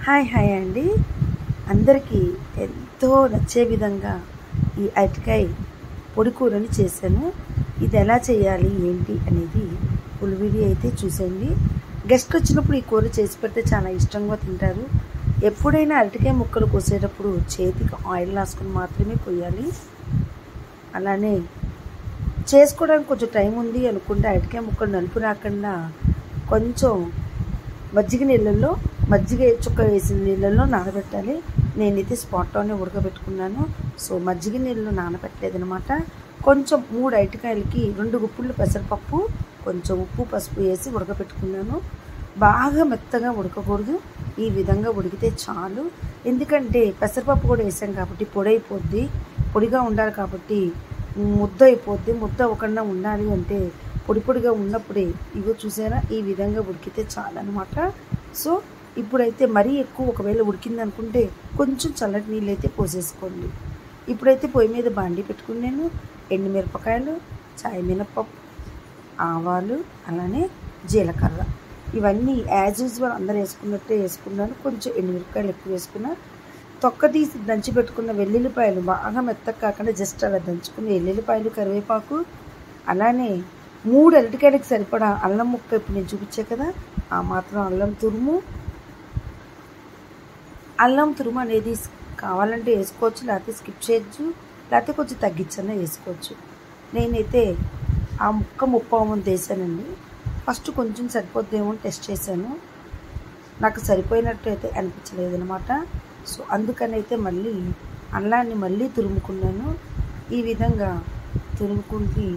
Hi hi అండి. అందరికీ ఎంతో నచ్చే విధంగా ఈ అరటికాయ పొడి కూరని చేశాను. ఇది ఎలా చేయాలి ఏంటి అనేది ఫుల్ వీడియో అయితే చూసేయండి. గెస్ట్ వచ్చినప్పుడు ఈ కూర చేసి పెడితే చాలా ఇష్టంగా తింటారు. ఎప్పుడైనా అరటికాయ ముక్కలు కోసేటప్పుడు చేతికి ఆయిల్ రాసుకొని మాత్రమే కొయ్యాలి. అలానే చేసుకోవడానికి కొంచెం టైం ఉంది అనుకుంటే అరటికాయ ముక్కలు నలుపు రాకుండా కొంచెం మజ్జిగ చుక్క వేసిన నీళ్ళల్లో నానబెట్టాలి. నేనైతే స్పాట్లోనే ఉడకబెట్టుకున్నాను. సో మజ్జిగ నీళ్ళు నానబెట్టలేదనమాట. కొంచెం 3 అరటికాయలకి 2 గుప్పుళ్ళు పెసరపప్పు, కొంచెం ఉప్పు పసుపు వేసి ఉడకబెట్టుకున్నాను. బాగా మెత్తగా ఉడకకూడదు, ఈ విధంగా ఉడికితే చాలు. ఎందుకంటే పెసరపప్పు కూడా వేసాం కాబట్టి పొడి అయిపోద్ది. పొడిగా ఉండాలి కాబట్టి ముద్ద అయిపోద్ది. ముద్ద అవ్వకుండా ఉండాలి అంటే పొడిగా ఉన్నప్పుడే ఇగో చూసారా ఈ విధంగా ఉడికితే చాలన్నమాట. సో ఇప్పుడైతే మరీ ఎక్కువ ఒకవేళ ఉడికింది అనుకుంటే కొంచెం చల్లటి నీళ్ళు అయితే పోసేసుకోండి. ఇప్పుడైతే పొయ్యి మీద బాండీ పెట్టుకున్నాను. ఎండుమిరపకాయలు, చాయ్ మినపప్పు, ఆవాలు, అలానే జీలకర్ర ఇవన్నీ యాజ్ యూజువల్ అందరూ వేసుకున్నట్టే వేసుకున్నాను. కొంచెం ఎండుమిరపకాయలు ఎక్కువ వేసుకున్నా. తొక్క తీసి దంచి పెట్టుకున్న వెల్లుల్లిపాయలు బాగా మెత్తగా కాకుండా జస్ట్ అలా దంచుకున్న వెల్లుల్లిపాయలు, కరివేపాకు, అలానే 3 అరటికాయలకు సరిపడా అల్లం ముక్క ఇప్పుడు నేను చూపించే కదా ఆ మాత్రం అల్లం తురుము అనేది కావాలంటే వేసుకోవచ్చు, లేకపోతే స్కిప్ చేయొచ్చు, లేకపోతే కొంచెం తగ్గించన్నా వేసుకోవచ్చు. నేనైతే ఆ ముక్క ముప్పావంతు వేసానండి. ఫస్ట్ కొంచెం సరిపోద్దేమో టెస్ట్ చేశాను, నాకు సరిపోయినట్టు అయితే అనిపించలేదు అనమాట. సో అందుకని అయితే మళ్ళీ అల్లాన్ని మళ్ళీ తురుముకున్నాను. ఈ విధంగా తురుముకుంటే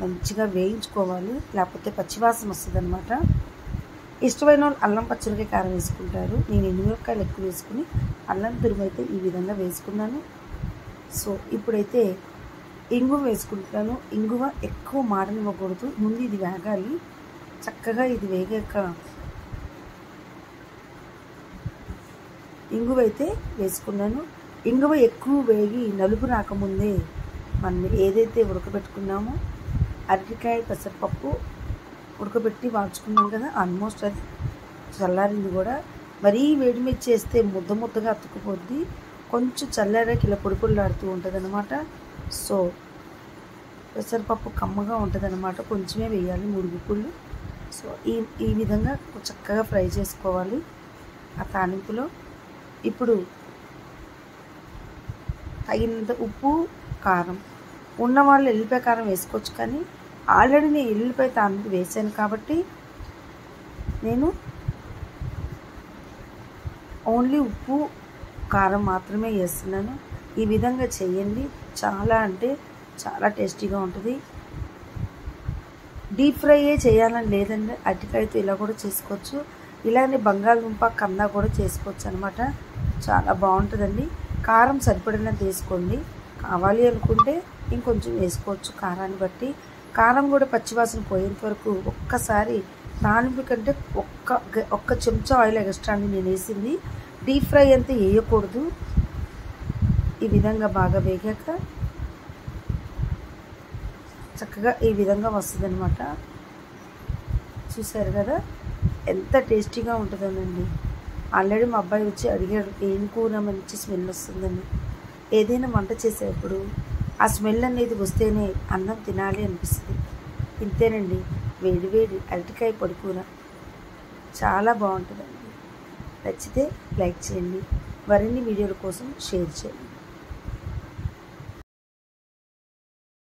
మంచిగా వేయించుకోవాలి, లేకపోతే పచ్చివాసన వస్తుంది అనమాట. ఇష్టమైన వాళ్ళు అల్లం పచ్చిమిరపకాయ కారం వేసుకుంటారు. నేను ఎండుమిరపకాయలు ఎక్కువ వేసుకుని అల్లం తురుము అయితే ఈ విధంగా వేసుకున్నాను. సో ఇప్పుడైతే ఇంగువ వేసుకుంటాను. ఇంగువ ఎక్కువ మాడనివ్వకూడదు, ముందు ఇది వేగాలి. చక్కగా ఇది వేగాక ఇంగువ అయితే వేసుకున్నాను. ఇంగువ ఎక్కువ వేగి నలుపు రాకముందే మనం ఏదైతే ఉడకబెట్టుకున్నామో అరటికాయ పెసరపప్పు ఉడకబెట్టి వాల్చుకున్నాం కదా, ఆల్మోస్ట్ అది చల్లారింది కూడా. మరీ వేడి మీద చేస్తే ముద్దగా అతుక్కుపోద్ది. కొంచెం చల్లారాక ఇలా పొడిలాడుతూ ఉంటుంది అనమాట. సో పెసరపప్పు కమ్మగా ఉంటుంది అనమాట. కొంచెమే వేయాలి, 3 గుప్పుళ్ళు. సో ఈ విధంగా చక్కగా ఫ్రై చేసుకోవాలి ఆ తాలింపులో. ఇప్పుడు తగినంత ఉప్పు, కారం ఉన్నవాళ్ళు ఎల్లిపాయ కారం వేసుకోవచ్చు, కానీ ఆల్రెడీ నేను ఎల్లిపాయ తాలింపు వేసాను కాబట్టి నేను ఓన్లీ ఉప్పు, కారం మాత్రమే వేస్తున్నాను. ఈ విధంగా చేయండి, చాలా అంటే చాలా టేస్టీగా ఉంటుంది. డీప్ ఫ్రైయే చేయాలని లేదండి, అరటికాయతో ఇలా కూడా చేసుకోవచ్చు. ఇలానే బంగాళదుంప, కంద కూడా చేసుకోవచ్చు అనమాట. చాలా బాగుంటుందండి. కారం సరిపడినంత వేసుకోండి, కావాలి అనుకుంటే ఇంకొంచెం వేసుకోవచ్చు కారాన్ని బట్టి. కారం కూడా పచ్చివాసన పోయేంత వరకు ఒక్కసారి తాలింపు కంటే ఒక్క చెంచా ఆయిల్ ఎక్స్ట్రా అని నేను వేసింది. డీప్ ఫ్రై అంతా వేయకూడదు. ఈ విధంగా బాగా వేగాక చక్కగా ఈ విధంగా వస్తుంది అనమాట. చూసారు కదా ఎంత టేస్టీగా ఉంటుందోనండి. ఆల్రెడీ మా అబ్బాయి వచ్చి అడిగాడు ఏం కూర మంచి స్మెల్ వస్తుందని. ఏదైనా వంట చేసేటప్పుడు ఆ స్మెల్ అనేది వస్తేనే అన్నం తినాలి అనిపిస్తుంది. ఇంతేనండి, వేడి అరటికాయ పొడి కూర చాలా బాగుంటుందండి. నచ్చితే లైక్ చేయండి, మరిన్ని వీడియోల కోసం షేర్ చేయండి.